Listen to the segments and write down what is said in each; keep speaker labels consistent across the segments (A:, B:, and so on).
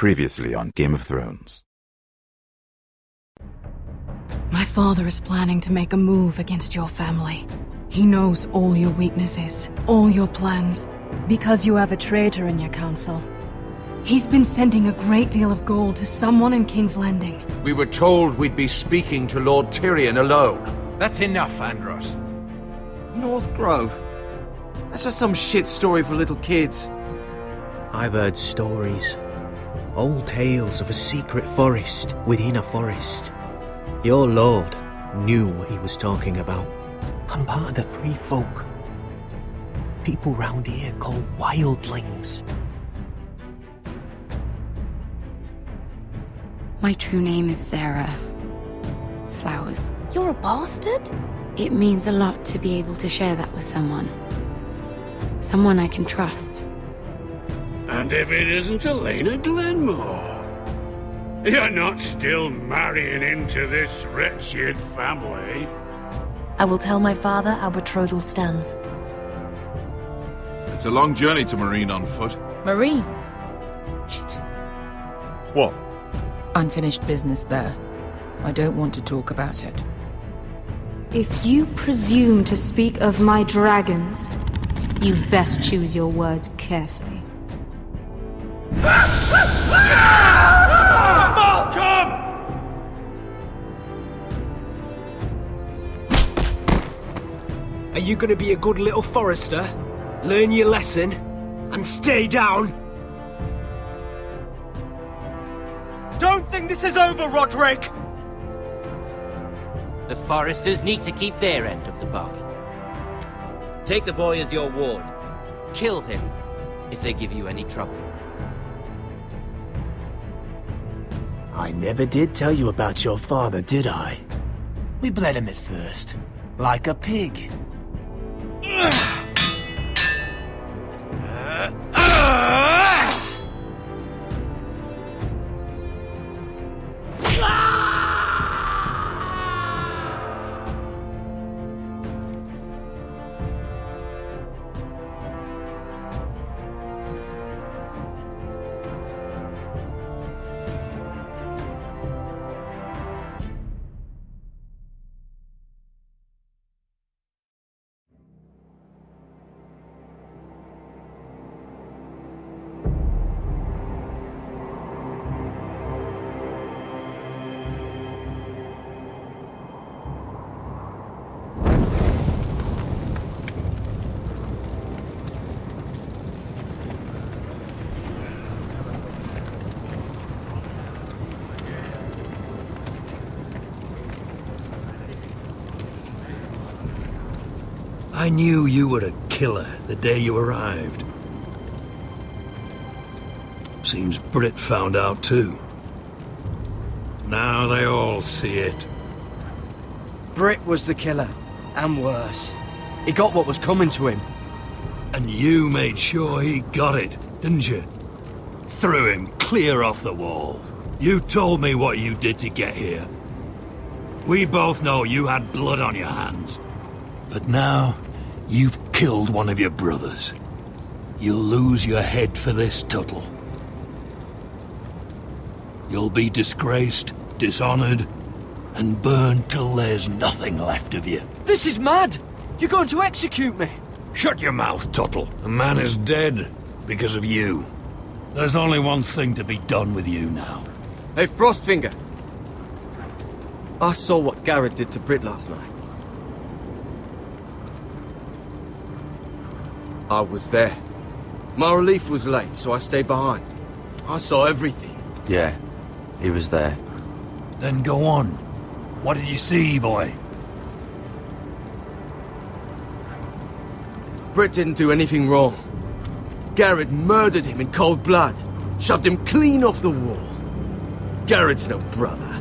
A: Previously on Game of Thrones.
B: My father is planning to make a move against your family. He knows all your weaknesses, all your plans, because you have a traitor in your council. He's been sending a great deal of gold to someone in King's Landing.
C: We were told we'd be speaking to Lord Tyrion alone.
D: That's enough, Andros.
E: North Grove? That's just some shit story for little kids.
F: I've heard stories. Old tales of a secret forest within a forest. Your lord knew what he was talking about. I'm part of the Free Folk. People round here called wildlings.
G: My true name is Sarah Flowers.
H: You're a bastard?
G: It means a lot to be able to share that with someone. Someone I can trust.
I: And if it isn't Elena Glenmore, you're not still marrying into this wretched family.
H: I will tell my father our betrothal stands.
J: It's a long journey to Marine on foot.
H: Marine? Shit.
J: What?
K: Unfinished business there. I don't want to talk about it.
L: If you presume to speak of my dragons, you best choose your words carefully.
C: Malcolm!
E: Are you gonna be a good little forester? Learn your lesson? And stay down? Don't think this is over, Roderick!
M: The foresters need to keep their end of the bargain. Take the boy as your ward. Kill him if they give you any trouble.
F: I never did tell you about your father, did I? We bled him at first, like a pig.
I: I knew you were a killer the day you arrived. Seems Britt found out too. Now they all see it.
E: Britt was the killer, and worse. He got what was coming to him.
I: And you made sure he got it, didn't you? Threw him clear off the wall. You told me what you did to get here. We both know you had blood on your hands. But now, you've killed one of your brothers. You'll lose your head for this, Tuttle. You'll be disgraced, dishonored, and burned till there's nothing left of you.
E: This is mad! You're going to execute me!
I: Shut your mouth, Tuttle. The man is dead because of you. There's only one thing to be done with you now.
E: Hey, Frostfinger. I saw what Garrett did to Britt last night. I was there. My relief was late, so I stayed behind. I saw everything.
N: Yeah, he was there.
I: Then go on. What did you see, boy?
E: Britt didn't do anything wrong. Garrett murdered him in cold blood. Shoved him clean off the wall. Garrett's no brother.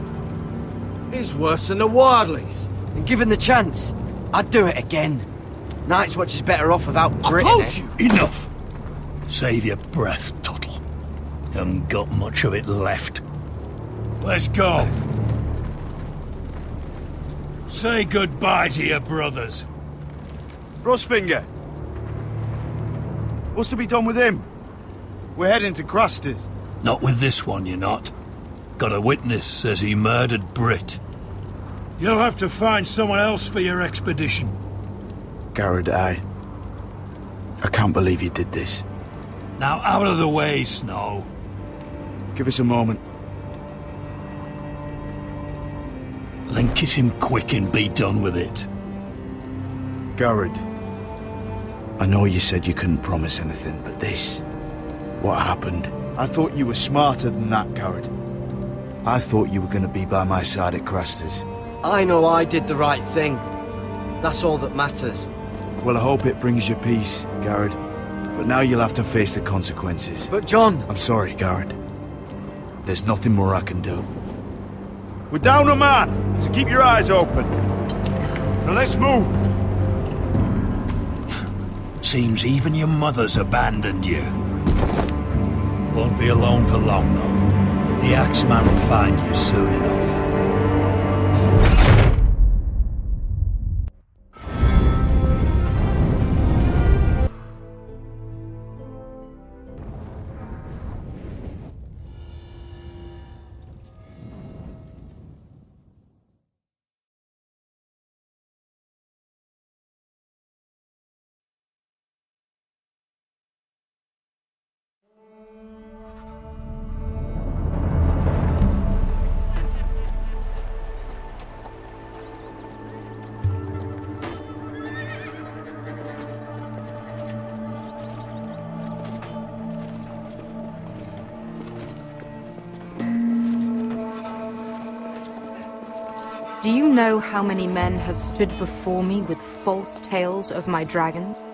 E: He's worse than the wildlings. And given the chance, I'd do it again. Night's Watch is better off without Britt.
I: I told you! Enough! Save your breath, Tuttle. You haven't got much of it left. Let's go. Say goodbye to your brothers.
O: Frostfinger. What's to be done with him? We're heading to Cruster's.
I: Not with this one, you're not. Got a witness says he murdered Brit. You'll have to find someone else for your expedition.
D: Garrett, I can't believe you did this.
I: Now out of the way, Snow.
D: Give us a moment.
I: Then kiss him quick and be done with it.
D: Garrett, I know you said you couldn't promise anything, but this... what happened? I thought you were smarter than that, Garrett. I thought you were going to be by my side at Craster's.
F: I know I did the right thing. That's all that matters.
D: Well, I hope it brings you peace, Garrett. But now you'll have to face the consequences.
F: But John...
D: I'm sorry, Garrett. There's nothing more I can do. We're down a man, so keep your eyes open. Now let's move.
I: Seems even your mother's abandoned you. Won't be alone for long, though. The Axeman will find you soon enough.
L: Do you know how many men have stood before me with false tales of my dragons?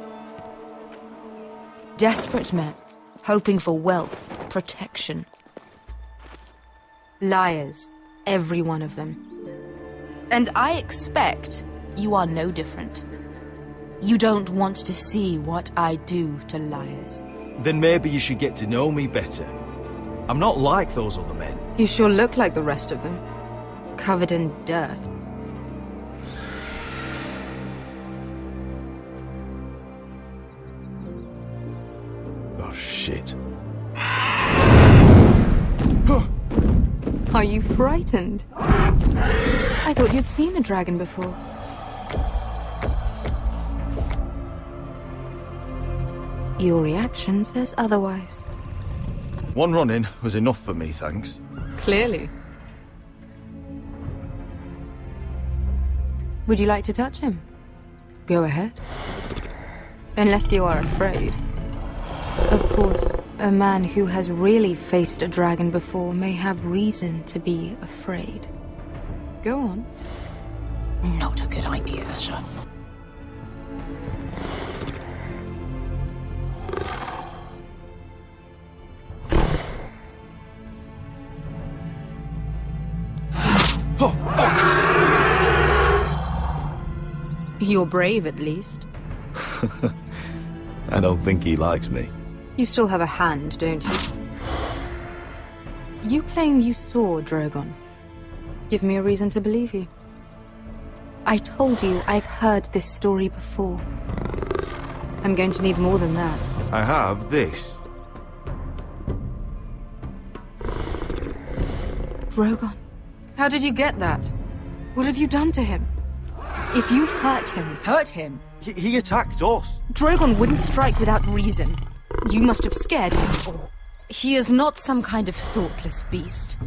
L: Desperate men, hoping for wealth, protection. Liars, every one of them. And I expect you are no different. You don't want to see what I do to liars.
E: Then maybe you should get to know me better. I'm not like those other men.
L: You sure look like the rest of them. Covered in dirt.
E: Oh, shit.
L: Are you frightened? I thought you'd seen a dragon before. Your reaction says otherwise.
E: One run-in was enough for me, thanks.
L: Clearly. Would you like to touch him? Go ahead. Unless you are afraid. Of course, a man who has really faced a dragon before may have reason to be afraid. Go on.
P: Not a good idea, sir.
L: You're brave, at least.
E: I don't think he likes me.
L: You still have a hand, don't you? You claim you saw Drogon. Give me a reason to believe you. I told you I've heard this story before. I'm going to need more than that.
E: I have this.
L: Drogon? How did you get that? What have you done to him? If you've hurt him...
E: Hurt him? He attacked us.
L: Drogon wouldn't strike without reason. You must have scared him. Or he is not some kind of thoughtless beast.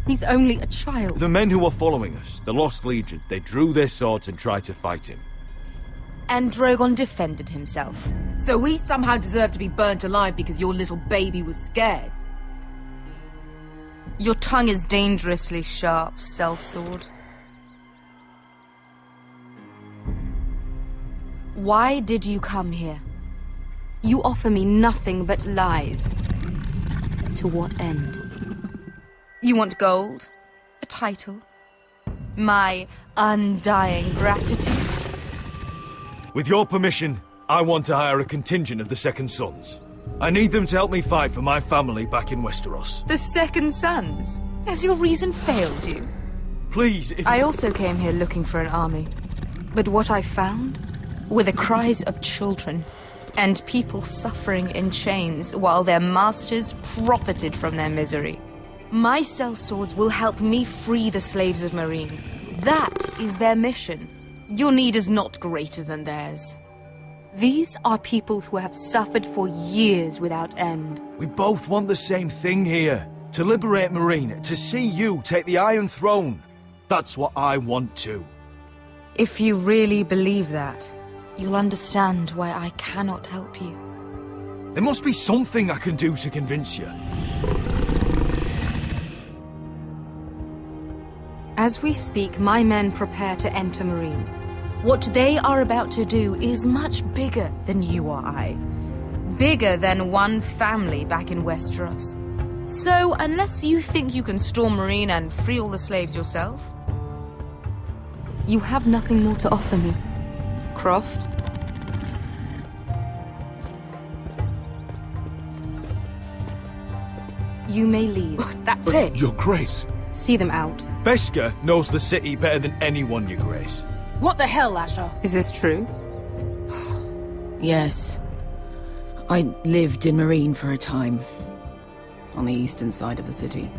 L: He's only a child.
E: The men who were following us, the Lost Legion, they drew their swords and tried to fight him.
L: And Drogon defended himself.
Q: So we somehow deserve to be burnt alive because your little baby was scared?
L: Your tongue is dangerously sharp, sellsword. Why did you come here? You offer me nothing but lies. To what end? You want gold? A title? My undying gratitude?
E: With your permission, I want to hire a contingent of the Second Sons. I need them to help me fight for my family back in Westeros.
L: The Second Sons? Has your reason failed you?
E: Please, if...
L: I also came here looking for an army. But what I found were the cries of children. And people suffering in chains while their masters profited from their misery. My sellswords will help me free the slaves of Marine. That is their mission. Your need is not greater than theirs. These are people who have suffered for years without end.
O: We both want the same thing here. To liberate Marine, to see you take the Iron Throne. That's what I want too.
L: If you really believe that, you'll understand why I cannot help you.
O: There must be something I can do to convince you.
L: As we speak, my men prepare to enter Marine. What they are about to do is much bigger than you or I. Bigger than one family back in Westeros. So, unless you think you can storm Marine and free all the slaves yourself, you have nothing more to offer me. Croft? You may leave.
Q: That's it.
O: Your Grace.
L: See them out.
O: Beskha knows the city better than anyone, Your Grace.
Q: What the hell, Asher?
L: Is this true?
K: Yes. I lived in Marine for a time. On the eastern side of the city.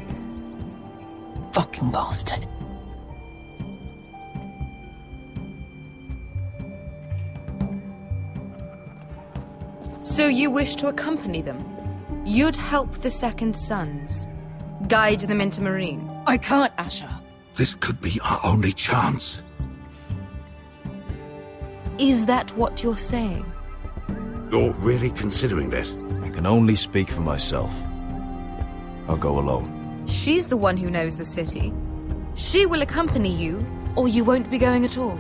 P: Fucking bastard.
L: So you wish to accompany them? You'd help the Second Sons? Guide them into Marine?
Q: I can't, Asher.
A: This could be our only chance.
L: Is that what you're saying?
A: You're really considering this?
O: I can only speak for myself. I'll go alone.
L: She's the one who knows the city. She will accompany you, or you won't be going at all.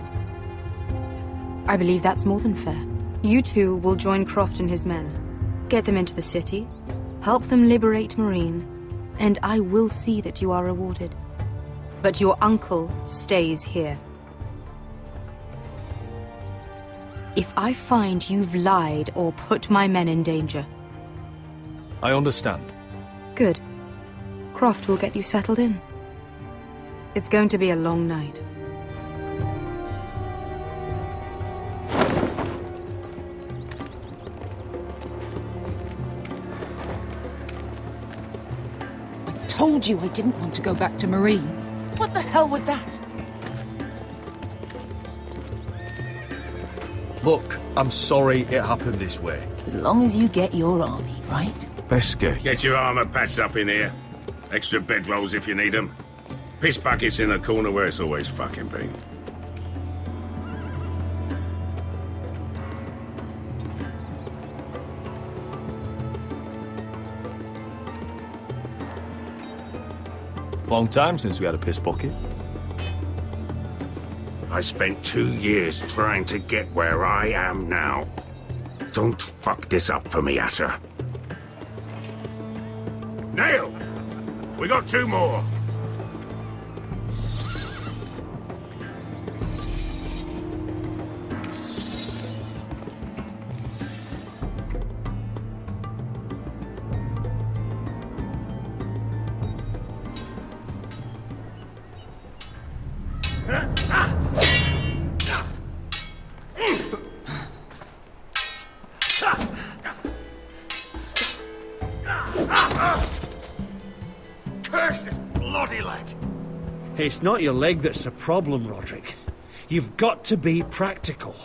L: I believe that's more than fair. You two will join Croft and his men. Get them into the city, help them liberate Marine, and I will see that you are rewarded. But your uncle stays here. If I find you've lied or put my men in danger...
O: I understand.
L: Good. Croft will get you settled in. It's going to be a long night.
Q: I told you I didn't want to go back to Marine. What the hell was that?
O: Look, I'm sorry it happened this way.
P: As long as you get your army, right?
O: Beskha.
R: Get your armor patched up in here. Extra bedrolls if you need them. Piss buckets in the corner where it's always fucking been.
O: Long time since we had a piss bucket.
R: I spent 2 years trying to get where I am now. Don't fuck this up for me, Asher. Nail! We got 2 more.
S: Curse this bloody leg! It's not your leg that's the problem, Roderick. You've got to be practical.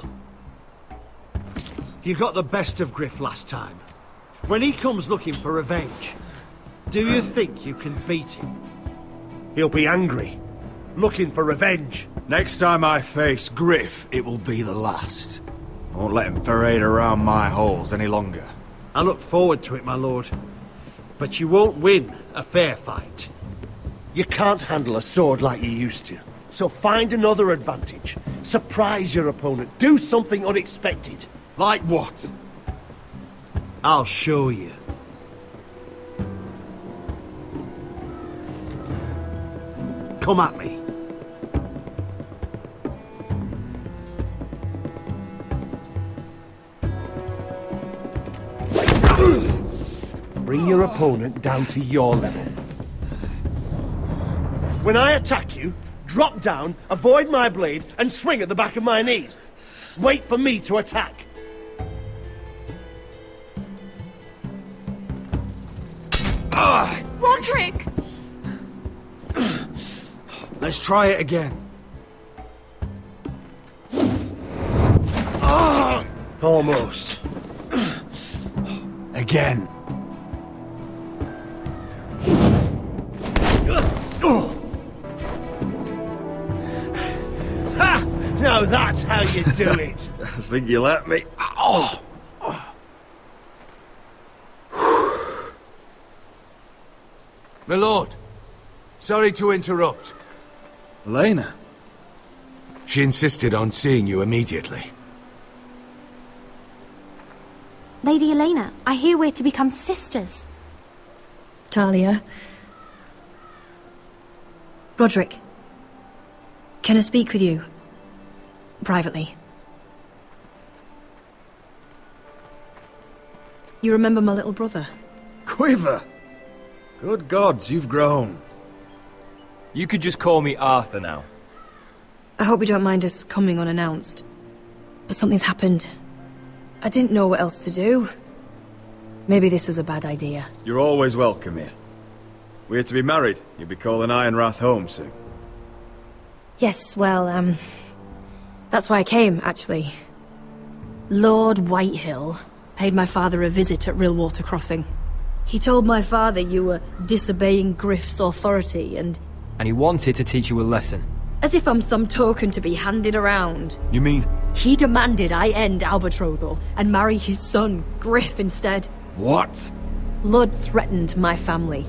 S: You got the best of Griff last time. When he comes looking for revenge, do you think you can beat him? He'll be angry, looking for revenge.
D: Next time I face Griff, it will be the last. I won't let him parade around my halls any longer.
S: I look forward to it, my lord. But you won't win a fair fight. You can't handle a sword like you used to. So find another advantage. Surprise your opponent. Do something unexpected.
D: Like what?
S: I'll show you. Come at me. Bring your opponent down to your level. When I attack you, drop down, avoid my blade, and swing at the back of my knees. Wait for me to attack.
L: Roderick!
O: Let's try it again.
S: Almost.
O: Again.
S: Ha! Now that's how you do it.
O: I think you let me. Oh!
C: My lord, sorry to interrupt.
O: Elena?
C: She insisted on seeing you immediately.
T: Lady Elena, I hear we're to become sisters.
H: Talia. Roderick. Can I speak with you? Privately. You remember my little brother?
O: Quiver! Good gods, you've grown.
U: You could just call me Arthur now.
H: I hope you don't mind us coming unannounced. But something's happened. I didn't know what else to do. Maybe this was a bad idea.
O: You're always welcome here. We're to be married. You'll be calling Ironrath home soon.
H: Yes, well, that's why I came, actually. Lord Whitehill paid my father a visit at Rillwater Crossing. He told my father you were disobeying Griff's authority and
U: he wanted to teach you a lesson.
H: as if I'm some token to be handed around.
O: You mean?
H: He demanded I end our betrothal and marry his son, Griff, instead.
O: What?
H: Lord threatened my family.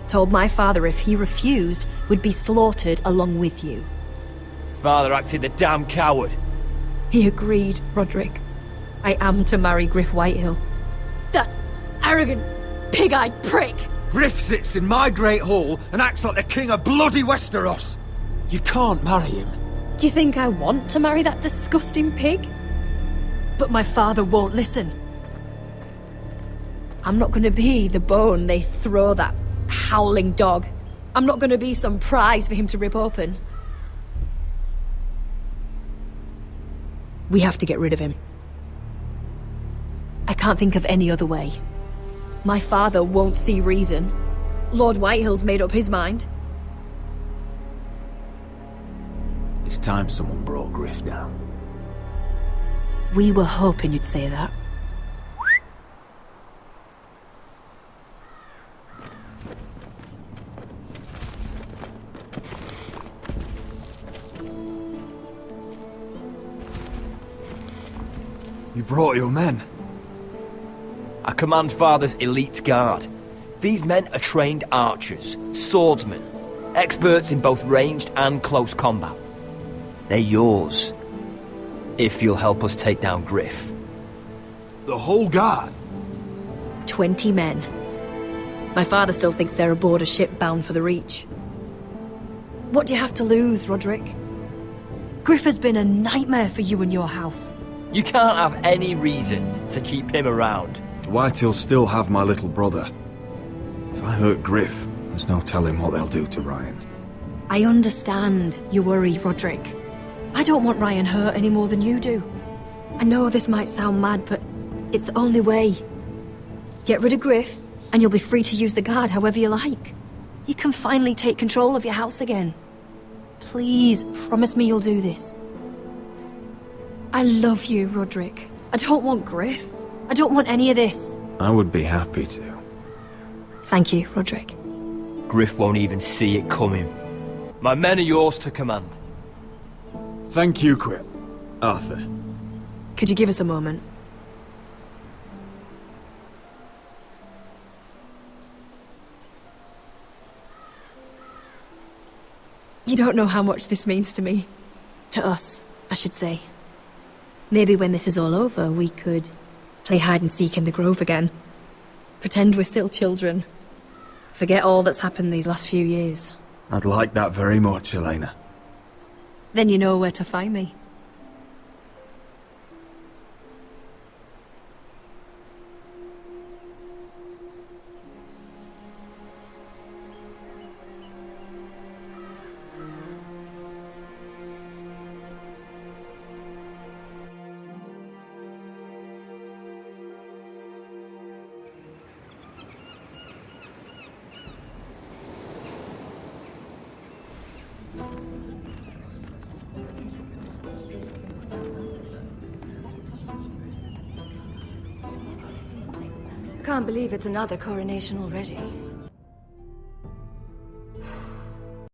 H: Told my father if he refused, would be slaughtered along with you.
U: Father acted the damn coward.
H: He agreed, Roderick. I am to marry Griff Whitehill. That arrogant, pig-eyed prick!
O: Griff sits in my great hall and acts like the king of bloody Westeros. You can't marry him.
H: Do you think I want to marry that disgusting pig? But my father won't listen. I'm not gonna be the bone they throw that howling dog. I'm not gonna be some prize for him to rip open. We have to get rid of him. I can't think of any other way. My father won't see reason. Lord Whitehill's made up his mind.
O: It's time someone brought Griff down.
H: We were hoping you'd say that.
O: You brought your men.
U: I command Father's elite guard. These men are trained archers, swordsmen, experts in both ranged and close combat. They're yours, if you'll help us take down Griff.
O: The whole guard?
H: 20 men. My father still thinks they're aboard a ship bound for the Reach. What do you have to lose, Roderick? Griff has been a nightmare for you and your house.
U: You can't have any reason to keep him around.
O: Whitehill'll still have my little brother. If I hurt Griff, there's no telling what they'll do to Ryan.
H: I understand your worry, Roderick. I don't want Ryan hurt any more than you do. I know this might sound mad, but it's the only way. Get rid of Griff, and you'll be free to use the guard however you like. You can finally take control of your house again. Please, promise me you'll do this. I love you, Roderick. I don't want Griff. I don't want any of this.
O: I would be happy to.
H: Thank you, Roderick.
U: Griff won't even see it coming. My men are yours to command.
O: Thank you, Quip. Arthur.
H: Could you give us a moment? You don't know how much this means to me. To us, I should say. Maybe when this is all over, we could play hide and seek in the Grove again. Pretend we're still children. Forget all that's happened these last few years.
O: I'd like that very much, Elena.
H: Then you know where to find me. Can't believe it's another coronation already.